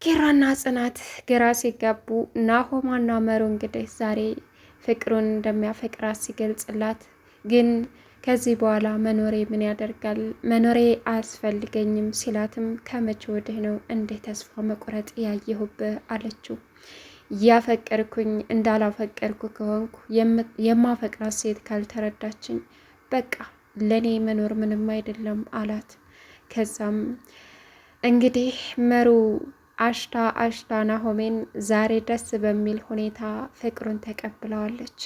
ኪራና ጽናት ግራ ሲጋቡ ናሆማና መሩ እንግዲህ ዛሬ ፍቅሩን እንደሚያፈቅራት ሲገልጽላት፣ ግን ከዚህ በኋላ መኖሬ ምን ያደርጋል መኖሬ አያስፈልገኝም ሲላትም ከመቼ ወዲህ ነው እንዴ ተስፋ መቁረጥ ያየሁብህ አለችው። ያፈቀርኩኝ እንዳላፈቀርኩ ከሆንኩ የማፈቅራት ሴት ካልተረዳችኝ በቃ ለኔ መኖር ምንም አይደለም አላት። ከዛም እንግዲህ መሩ አሽታ ናሆሜን ዛሬ ደስ በሚል ሁኔታ ፍቅሩን ተቀብለዋለች።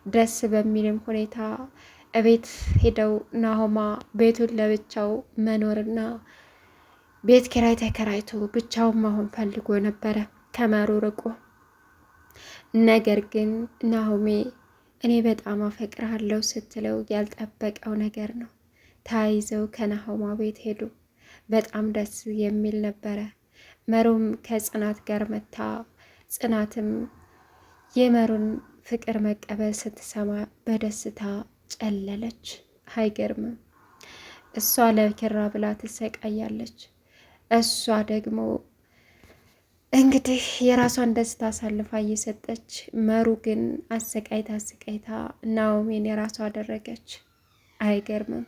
ደስ በሚልም ሁኔታ እቤት ሄደው ናሆማ ቤቱን ለብቻው መኖርና ቤት ኪራይ ተከራይቶ ብቻውን መሆን ፈልጎ ነበረ ከመሩ ርቆ። ነገር ግን ናሆሜ እኔ በጣም አፈቅርሃለሁ ስትለው ያልጠበቀው ነገር ነው። ተያይዘው ከናሆማ ቤት ሄዱ። በጣም ደስ የሚል ነበረ። መሩም ከጽናት ጋር መታ፣ ጽናትም የመሩን ፍቅር መቀበል ስትሰማ በደስታ ጨለለች። አይገርምም? እሷ ለኪራ ብላ ትሰቃያለች። እሷ ደግሞ እንግዲህ የራሷን ደስታ አሳልፋ እየሰጠች፣ መሩ ግን አሰቃይታ ናኦሚን የራሷ አደረገች። አይገርምም?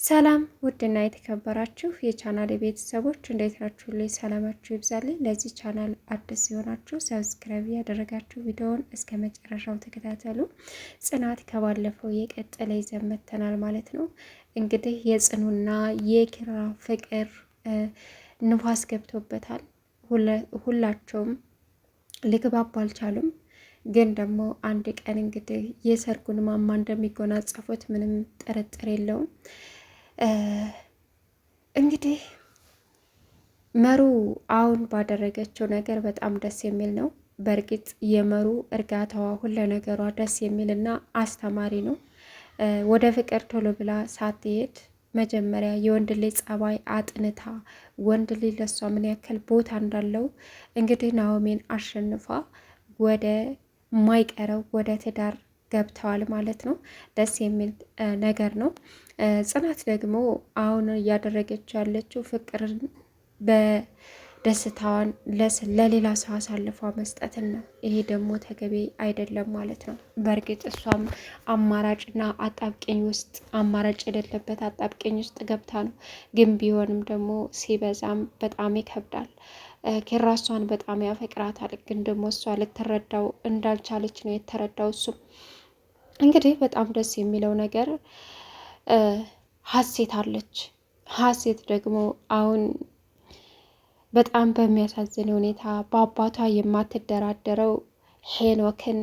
ሰላም ውድና የተከበራችሁ የቻናል ቤተሰቦች እንዴት ናችሁ? ላይ ሰላማችሁ ይብዛልኝ። ለዚህ ቻናል አዲስ ሲሆናችሁ ሰብስክራይብ ያደረጋችሁ ቪዲዮውን እስከ መጨረሻው ተከታተሉ። ጽናት ከባለፈው የቀጠለ ይዘን መጥተናል ማለት ነው። እንግዲህ የጽኑና የኪራ ፍቅር ንፋስ ገብቶበታል። ሁላቸውም ሊግባቡ አልቻሉም። ግን ደግሞ አንድ ቀን እንግዲህ የሰርጉን ማማ እንደሚጎናጸፉት ምንም ጥርጥር የለውም። እንግዲህ መሩ አሁን ባደረገችው ነገር በጣም ደስ የሚል ነው። በእርግጥ የመሩ እርጋታዋ ሁለ ነገሯ ደስ የሚልና አስተማሪ ነው። ወደ ፍቅር ቶሎ ብላ ሳትሄድ መጀመሪያ የወንድ ልጅ ጸባይ አጥንታ ወንድ ልጅ ለሷ ምን ያክል ቦታ እንዳለው እንግዲህ ናኦሚን አሸንፋ ወደ ማይቀረው ወደ ትዳር ገብተዋል ማለት ነው። ደስ የሚል ነገር ነው። ጽናት ደግሞ አሁን እያደረገች ያለችው ፍቅርን በደስታዋን ለሌላ ሰው አሳልፏ መስጠትን ነው። ይሄ ደግሞ ተገቢ አይደለም ማለት ነው። በእርግጥ እሷም አማራጭና አጣብቂኝ ውስጥ አማራጭ የሌለበት አጣብቂኝ ውስጥ ገብታ ነው። ግን ቢሆንም ደግሞ ሲበዛም በጣም ይከብዳል። ኪራ እሷን በጣም ያፈቅራታል። ግን ደግሞ እሷ ልትረዳው እንዳልቻለች ነው የተረዳው። እሱም እንግዲህ በጣም ደስ የሚለው ነገር ሀሴት አለች። ሀሴት ደግሞ አሁን በጣም በሚያሳዝን ሁኔታ በአባቷ የማትደራደረው ሄኖክን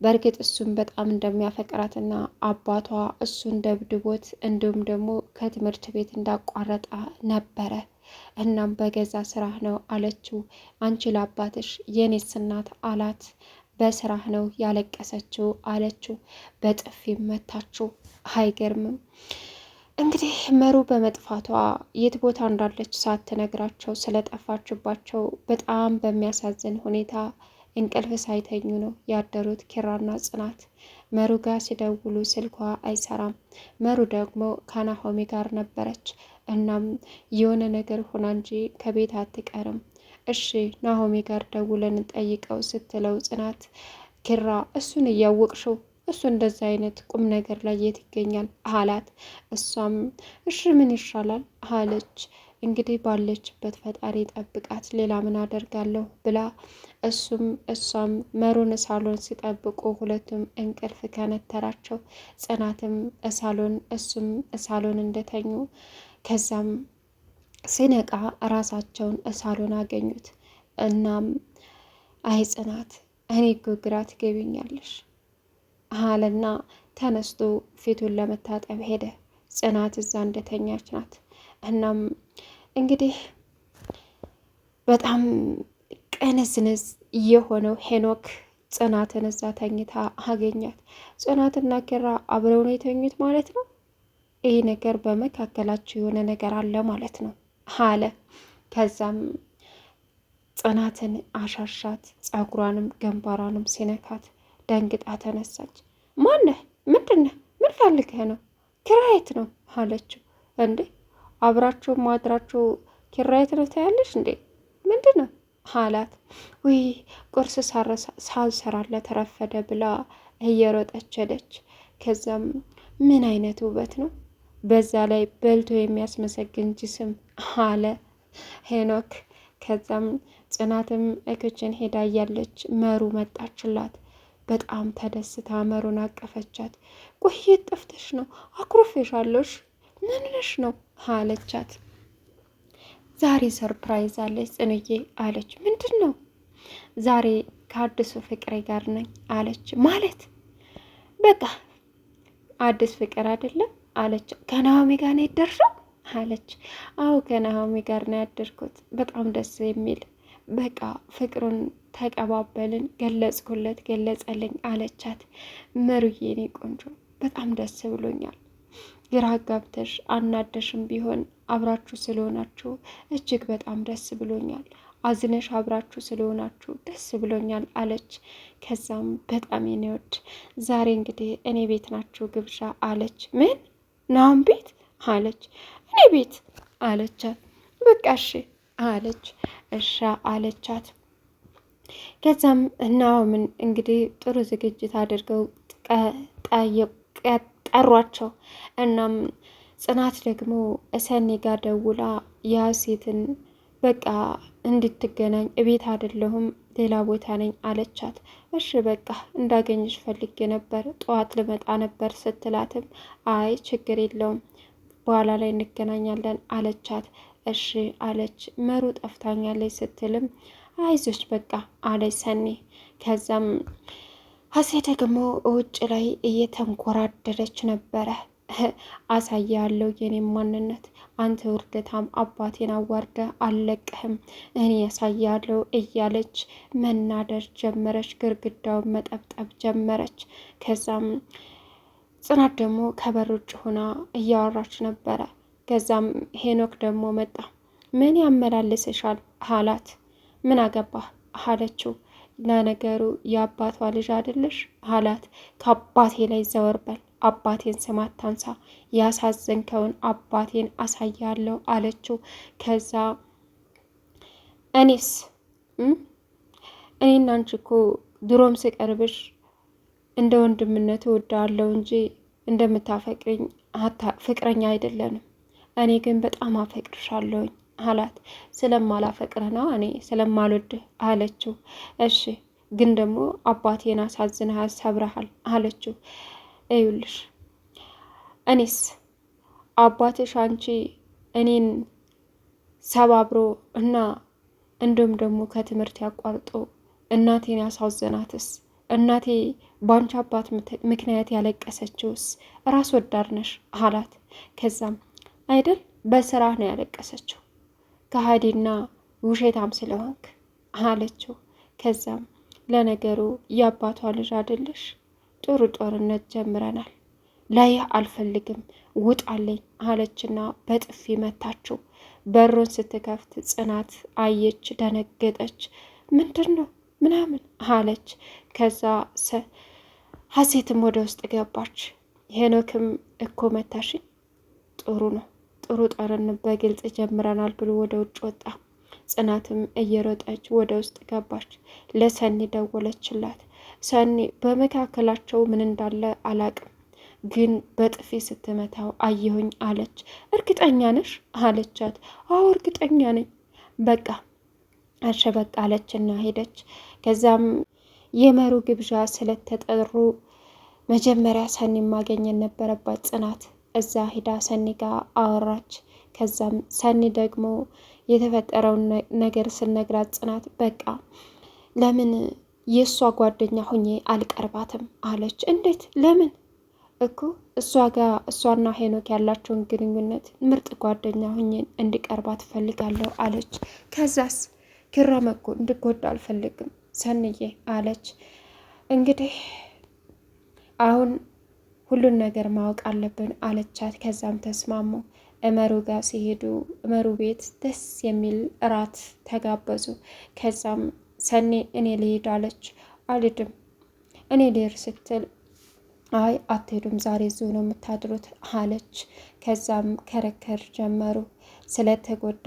በእርግጥ እሱም በጣም እንደሚያፈቅራትና አባቷ እሱን ደብድቦት እንዲሁም ደግሞ ከትምህርት ቤት እንዳቋረጠ ነበረ። እናም በገዛ ስራህ ነው አለችው። አንቺ ለአባትሽ የኔስ እናት አላት። በስራህ ነው ያለቀሰችው አለችው። በጥፊ መታችው። አይገርምም? እንግዲህ መሩ በመጥፋቷ የት ቦታ እንዳለች ሳትነግራቸው ስለጠፋችባቸው በጣም በሚያሳዝን ሁኔታ እንቅልፍ ሳይተኙ ነው ያደሩት ኪራና ጽናት። መሩ ጋር ሲደውሉ ስልኳ አይሰራም። መሩ ደግሞ ከናሆሚ ጋር ነበረች። እናም የሆነ ነገር ሆና እንጂ ከቤት አትቀርም። እሺ ናሆሚ ጋር ደውለን ጠይቀው ስትለው ጽናት ኪራ እሱን እያወቅሽው እሱ እንደዛ አይነት ቁም ነገር ላይ የት ይገኛል አላት። እሷም እሺ ምን ይሻላል አለች። እንግዲህ ባለችበት ፈጣሪ ጠብቃት፣ ሌላ ምን አደርጋለሁ ብላ እሷም መሩን ሳሎን ሲጠብቁ ሁለቱም እንቅልፍ ከነተራቸው። ጽናትም ሳሎን እሱም ሳሎን እንደተኙ ከዛም ሲነቃ ራሳቸውን ሳሎን አገኙት። እናም አይ ጽናት እኔ እኮ ግራ ትገቢኛለሽ አለና ተነስቶ ፊቱን ለመታጠብ ሄደ። ጽናት እዛ እንደተኛች ናት። እናም እንግዲህ በጣም ቀነዝንዝ የሆነው ሄኖክ ጽናትን እዛ ተኝታ አገኛት። ጽናትና ኪራ አብረው ነው የተኙት ማለት ነው። ይህ ነገር በመካከላቸው የሆነ ነገር አለ ማለት ነው አለ። ከዛም ጽናትን አሻሻት። ጸጉሯንም ግንባሯንም ሲነካት ደንግጣ ተነሳች። ማነህ? ምንድነህ? ምን ፈልገህ ነው? ኪራየት ነው አለችው። እንዴ አብራችሁ ማድራችሁ ኪራየት ነው ታያለሽ እንዴ? ምንድን አላት። ውይ ቁርስ ሳልሰራለት ረፈደ ብላ እየሮጠች ሄደች። ከዛም ምን አይነት ውበት ነው በዛ ላይ በልቶ የሚያስመሰግን ጅስም አለ ሄኖክ። ከዛም ጽናትም እክችን ሄዳ እያለች መሩ መጣችላት። በጣም ተደስታ መሩን አቀፈቻት። ቆየት ጠፍተሽ ነው አኩርፌሻለሽ ምንሽ ነው አለቻት። ዛሬ ሰርፕራይዝ አለች ጽንዬ አለች። ምንድን ነው? ዛሬ ከአዲሱ ፍቅሬ ጋር ነኝ አለች። ማለት በቃ አዲስ ፍቅር አይደለም አለች። ከናሆሚ ጋር ነው የደርሰው አለች። አዎ ከናሆሚ ጋር ነው ያደርኩት። በጣም ደስ የሚል በቃ ፍቅሩን ተቀባበልን፣ ገለጽኩለት፣ ገለጸልኝ አለቻት። መሩዬ እኔ ቆንጆ በጣም ደስ ብሎኛል። ግራ ጋብተሽ አናደሽም ቢሆን አብራችሁ ስለሆናችሁ እጅግ በጣም ደስ ብሎኛል። አዝነሽ አብራችሁ ስለሆናችሁ ደስ ብሎኛል አለች። ከዛም በጣም የኔወድ ዛሬ እንግዲህ እኔ ቤት ናችሁ ግብዣ አለች። ምን ናም ቤት አለች። እኔ ቤት አለቻት። በቃ እሺ አለች። እሻ አለቻት። ከዛም ናኦምን እንግዲህ ጥሩ ዝግጅት አድርገው ጠሯቸው። እናም ጽናት ደግሞ ሰኒ ጋር ደውላ ያሴትን በቃ እንድትገናኝ እቤት አይደለሁም ሌላ ቦታ ነኝ አለቻት። እሺ በቃ እንዳገኝሽ ፈልጌ ነበር ጠዋት ልመጣ ነበር ስትላትም አይ ችግር የለውም በኋላ ላይ እንገናኛለን አለቻት። እሺ አለች። መሩ ጠፍታኛለች ስትልም አይዞች በቃ አለች ሰኒ። ከዛም ሀሴ ደግሞ ውጭ ላይ እየተንኮራደደች ነበረ። አሳያለሁ የኔም ማንነት አንተ ውርደታም አባቴን አዋርደ አልለቅህም እኔ ያሳያለሁ እያለች መናደር ጀመረች። ግርግዳውን መጠብጠብ ጀመረች። ከዛም ጽናት ደግሞ ከበር ውጭ ሆና እያወራች ነበረ። ከዛም ሄኖክ ደግሞ መጣ። ምን ያመላልስሻል አላት። ምን አገባህ አለችው። ለነገሩ የአባቷ ልጅ አይደለሽ አላት። ከአባቴ ላይ ዘወር በል አባቴን ስም አታንሳ፣ ያሳዘንከውን አባቴን አሳያለሁ አለችው። ከዛ እኔስ እኔና አንቺ እኮ ድሮም ስቀርብሽ እንደ ወንድምነት እወዳለሁ እንጂ እንደምታፈቅርኝ ፍቅረኛ አይደለንም። እኔ ግን በጣም አፈቅርሻለሁኝ አላት። ስለማላፈቅርህ ነው እኔ ስለማልወድህ አለችው። እሺ ግን ደግሞ አባቴን አሳዝነሃል፣ ሰብረሃል አለችው። እዩልሽ እኔስ አባትሽ አንቺ እኔን ሰባብሮ እና እንዲሁም ደግሞ ከትምህርት ያቋርጦ እናቴን ያሳዘናትስ እናቴ ባንቺ አባት ምክንያት ያለቀሰችውስ ራስ ወዳድ ነሽ አላት። ከዛም አይደል በስራ ነው ያለቀሰችው ከሃዲና ውሸታም ስለሆንክ አለችው። ከዛም ለነገሩ የአባቷ ልጅ አይደለሽ፣ ጥሩ ጦርነት ጀምረናል፣ ላይህ አልፈልግም ውጣለኝ አለችና በጥፊ መታችው። በሩን ስትከፍት ጽናት አየች፣ ደነገጠች። ምንድን ነው ምናምን አለች። ከዛ ሀሴትም ወደ ውስጥ ገባች። ሄኖክም እኮ መታሽኝ፣ ጥሩ ነው ጥሩ ጦርነት በግልጽ ጀምረናል ብሎ ወደ ውጭ ወጣ። ጽናትም እየሮጠች ወደ ውስጥ ገባች። ለሰኒ ደወለችላት። ሰኒ በመካከላቸው ምን እንዳለ አላቅም፣ ግን በጥፊ ስትመታው አየሁኝ አለች። እርግጠኛ ነሽ አለቻት። አዎ እርግጠኛ ነኝ። በቃ አሸበቃ አለችና ሄደች። ከዛም የመሩ ግብዣ ስለተጠሩ መጀመሪያ ሰኒ ማገኘት ነበረባት ጽናት። እዛ ሂዳ ሰኒ ጋር አወራች። ከዛም ሰኒ ደግሞ የተፈጠረውን ነገር ስነግራት ጽናት በቃ ለምን የእሷ ጓደኛ ሁኜ አልቀርባትም አለች። እንዴት ለምን? እኮ እሷ ጋር እሷና ሄኖክ ያላቸውን ግንኙነት ምርጥ ጓደኛ ሁኜ እንዲቀርባት እፈልጋለሁ አለች። ከዛስ ኪራም እኮ እንድጎዳ አልፈልግም ሰንዬ አለች። እንግዲህ አሁን ሁሉን ነገር ማወቅ አለብን አለቻት። ከዛም ተስማሙ። እመሩ ጋር ሲሄዱ እመሩ ቤት ደስ የሚል እራት ተጋበዙ። ከዛም ሰኔ እኔ ልሄድ አለች። አልሄድም እኔ ልሄድ ስትል አይ አትሄዱም ዛሬ እዚሁ ነው የምታድሩት አለች። ከዛም ከረከር ጀመሩ። ስለተጎዳ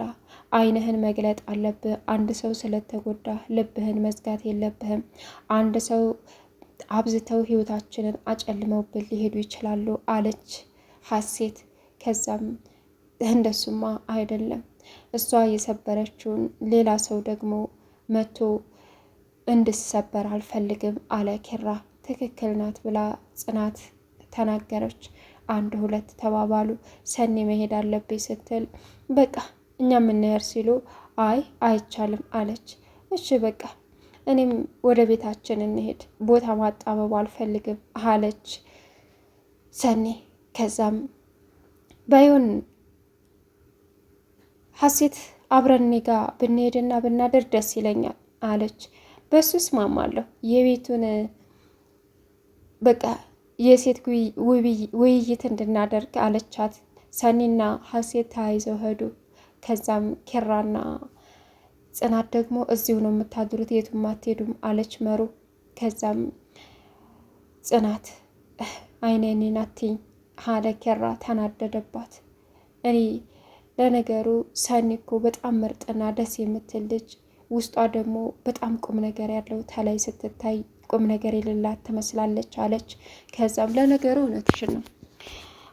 ዓይንህን መግለጥ አለብህ። አንድ ሰው ስለተጎዳ ልብህን መዝጋት የለብህም። አንድ ሰው አብዝተው ህይወታችንን አጨልመውብን ሊሄዱ ይችላሉ አለች ሀሴት። ከዛም እንደሱማ አይደለም እሷ የሰበረችውን ሌላ ሰው ደግሞ መቶ እንድሰበር አልፈልግም አለ ኪራ። ትክክል ናት ብላ ጽናት ተናገረች። 1 2 ተባባሉ። ሰኒ መሄድ አለብኝ ስትል በቃ እኛ የምንሄድ ሲሉ አይ አይቻልም አለች። እሺ በቃ እኔም ወደ ቤታችን እንሄድ፣ ቦታ ማጣበብ አልፈልግም አለች ሰኒ። ከዛም ባይሆን ሀሴት አብረን እኔ ጋ ብንሄድና ብናደር ደስ ይለኛል አለች። በሱ እስማማለሁ፣ የቤቱን በቃ የሴት ውይይት እንድናደርግ አለቻት። ሰኒና ሀሴት ተያይዘው ሄዱ። ከዛም ኪራና ጽናት ደግሞ እዚሁ ነው የምታድሩት የቱም አትሄዱም አለች መሩ። ከዛም ጽናት አይኔን አትይኝ አለ ኪራ ተናደደባት። እኔ ለነገሩ ሰኒ እኮ በጣም ምርጥና ደስ የምትል ልጅ፣ ውስጧ ደግሞ በጣም ቁም ነገር ያለው ተላይ ስትታይ ቁም ነገር የሌላት ትመስላለች አለች። ከዛም ለነገሩ እውነትሽን ነው፣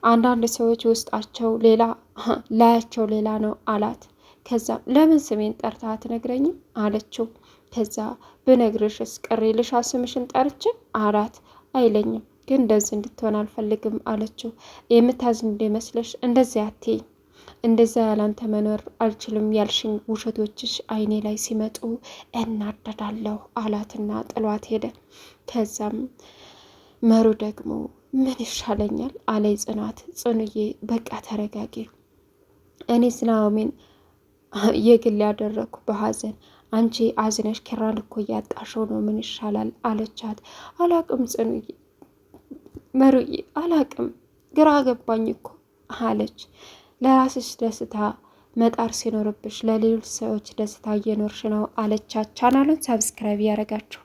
አንዳንድ ሰዎች ውስጣቸው ሌላ ላያቸው ሌላ ነው አላት። ከዛም ለምን ስሜን ጠርታ አትነግረኝም አለችው። ከዛ ብነግርሽስ ቅር ይልሻ ስምሽን ጠርቼ አላት። አይለኝም ግን እንደዚህ እንድትሆን አልፈልግም አለችው። የምታዝን እንደመስለሽ እንደዚያ አትይኝ፣ እንደዛ ያላንተ መኖር አልችልም ያልሽኝ ውሸቶችሽ አይኔ ላይ ሲመጡ እናደዳለሁ አላትና ጥሏት ሄደ። ከዛም መሩ ደግሞ ምን ይሻለኛል አለይ ጽናት። ጽኑዬ በቃ ተረጋጊ፣ እኔ ናኦሚን የግል ያደረግኩ በሀዘን አንቺ አዝነሽ ኪራን እኮ እያጣሸው ነው፣ ምን ይሻላል አለቻት። አላቅም ጽኑዬ መሩዬ አላቅም፣ ግራ ገባኝ እኮ አለች። ለራስሽ ደስታ መጣር ሲኖርብሽ ለሌሎች ሰዎች ደስታ እየኖርሽ ነው አለቻት። ቻናሉን ሰብስክራይብ ያደረጋችሁ